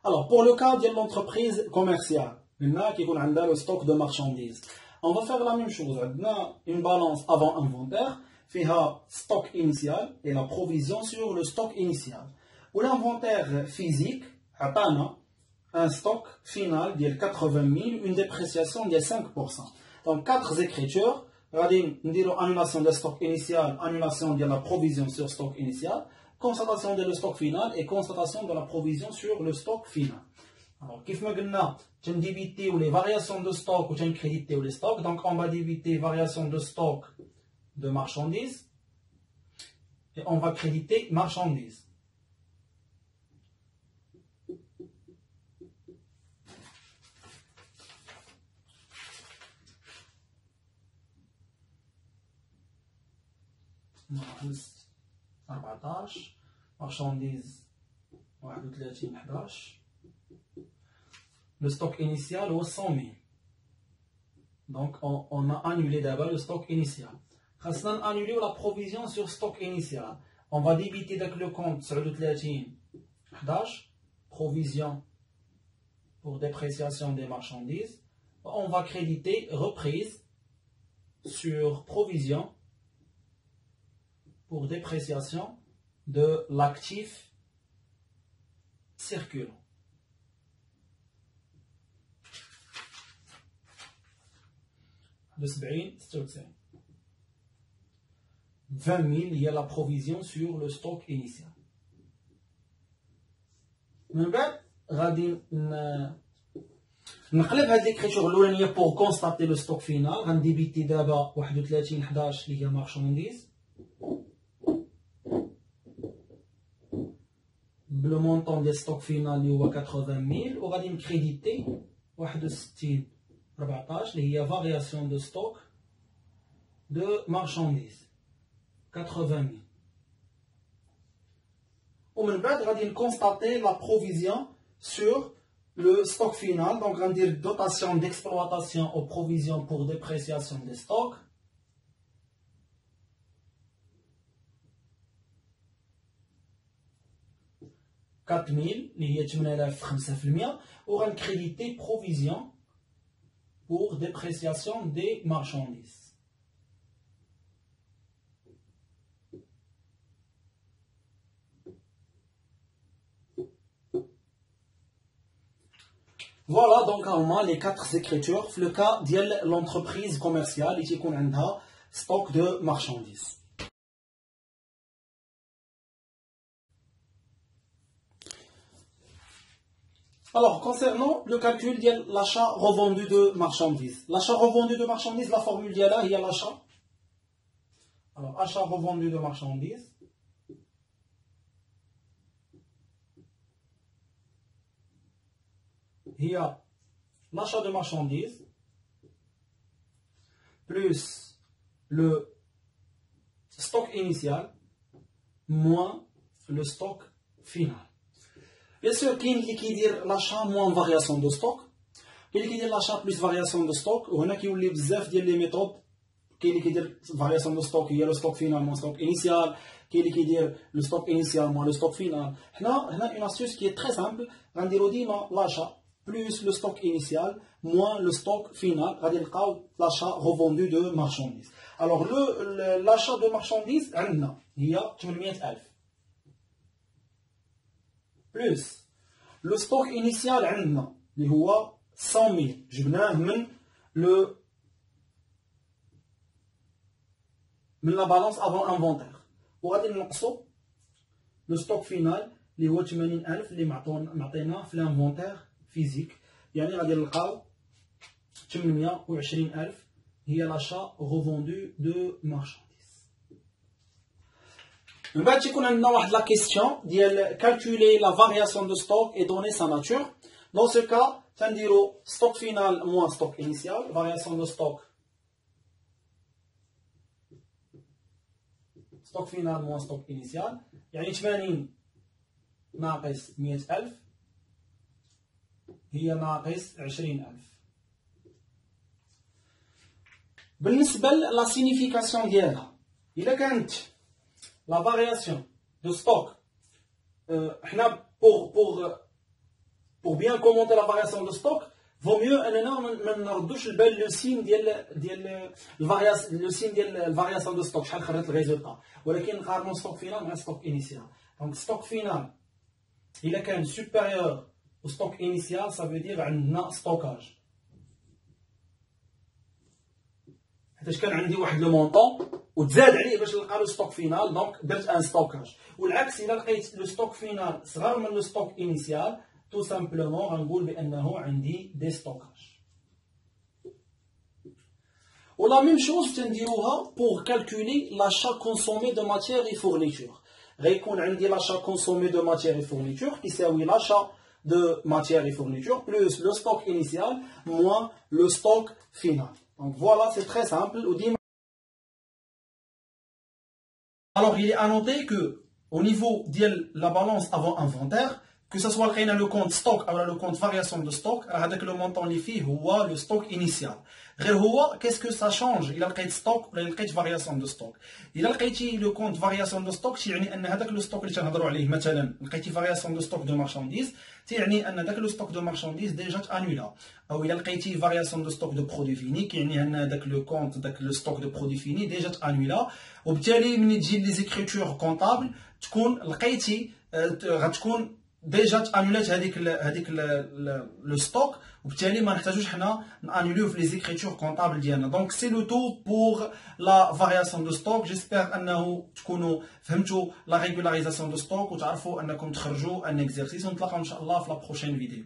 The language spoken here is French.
Alors, pour le cas de l'entreprise commerciale, qui a le stock de marchandises, on va faire la même chose. On a une balance avant inventaire, فيها stock initial et la provision sur le stock initial. Ou l'inventaire physique, a un stock final de 80 000, une dépréciation de 5%. Donc, 4 écritures. Annulation de stock initial, annulation de la provision sur stock initial, constatation de le stock final et constatation de la provision sur le stock final. Alors, كيف ما قلنا تنديبيتيو les variations de stock ou تنكريديتيو les stocks. Donc, on va débiter variation de stock de marchandises et on va créditer marchandises. ناقص 14 marchandises 31 11. Le stock initial est 100 000. Donc on a annulé d'abord le stock initial. On a annulé la provision sur stock initial. On va débiter le compte 39 11 provision pour dépréciation des marchandises. On va créditer reprise sur provision pour dépréciation de l'actif circulant. De 70 20 000, il y a la provision sur le stock initial. من بعد غادي نقلب هاد ليكريتور الاولانيه pour constater le stock final. غنديبيتي دابا 31 11 اللي هي marchandise le montant des stocks final est 80 000 ou غادي نكريديتي 61 14 اللي هي variation de stock de marchandises 80 000. ومن بعد غادي نكونستاتي la provision sur le stock final. Donc غندير dotation d'exploitation aux provisions pour dépréciation des stocks. « 4 000 اللي هي 8000 5% وغنكريديتي provision pour dépréciation des marchandises. Voilà donc normalement les 4 écritures في le cas de l'entreprise commerciale qui يكون عندها stock de marchandises. Alors, concernant le calcul de l'achat revendu de marchandises. L'achat revendu de marchandises, la formule d'il y a l'achat. Alors, achat revendu de marchandises. Il y a l'achat de marchandises plus le stock initial moins le stock final. Bien sûr, qui dit l'achat moins variation de stock, qui dit l'achat plus variation de stock, ou qui ont les méthodes, qui dit variation de stock, il y a le stock final moins stock initial, qui dit le stock initial moins le stock final. On a une astuce qui est très simple, on dit l'achat plus le stock initial moins le stock final, on dit l'achat revendu de marchandises. Alors l'achat de marchandises, il y a 800 000. Plus le stock initial عندنا اللي هو 100 000 جبناه من la balance avant inventaire وغادي نقصو le stock final اللي هو 80000 اللي معطيناه في الانفونتير فيزيك. يعني غادي نلقاو 820000 هي l'achat revendu de marchandises. من بعد تيكون عندنا واحد لا كيستيون ديال calculer la variation de stock et donner sa nature. Dans ce cas تنديرو stock final moins stock initial, variation de stock final moins stock initial. يعني 80 ناقص 100000 هي ناقص 20000. بالنسبة لا signification ديالها إلا كانت la variation de stock, pour pour bien commenter la variation de stock, vaut mieux ما نردوش البال le signe ديال الفارياسيون de stock شحال خرجت الريزولطا ولكن نقارنوا stock final مع stock initial. Donc stock final إلا كان supérieur au stock initial ça veut dire عندنا stockage. حيت كان عندي واحد لو مونطون وتزاد عليه باش نلقى لو ستوك فينال دونك درت ان ستوكاج. والعكس الا لقيت لو ستوك فينال صغر من لو ستوك انيسيال تو سامبلومون غنقول بانه عندي دي ستوكاج. ولا ميم شوز تنديروها بوغ كالكولي لاشا كونسومي دو ماتيير اي فورنيتور. غيكون عندي لاشا كونسومي دو ماتيير اي فورنيتور كيساوي لاشا de matière et fourniture plus le stock initial moins le stock final. Donc voilà, c'est très simple. Alors il est à noter que au niveau de la balance avant inventaire, que ce soit le compte stock ou le compte variation de stock, avec le montant li fih هو le stock initial. غير هو qu'est-ce que ça change إلا لقيت stock ولا لقيت variation de stock. إلا لقيتي le compte variation de stock يعني أن هذاك le stock اللي تنهضروا عليه مثلا لقيتي variation de stock de marchandises يعني أن ذاك le stock de marchandises déjà annulé. أو إلا لقيتي variation de stock de produits finis يعني أن هذاك le compte ذاك le stock de produits finis déjà annulé. وبالتالي ملي تجي لي زيكريتور كونطابل تكون لقيتي غتكون ديجا تانولات هذيك لو ستوك وبالتالي ما نحتاجوش حنا نانوليو في لي زيكريتور كونطابل ديالنا. دونك سي لو تو بور لا فارياسيون دو ستوك. جيسبر انه تكونوا فهمتوا لا ريغولاريزاسيون دو ستوك وتعرفوا انكم تخرجوا ان اكزرسيس. ونتلاقاو ان شاء الله في لا بروشين فيديو.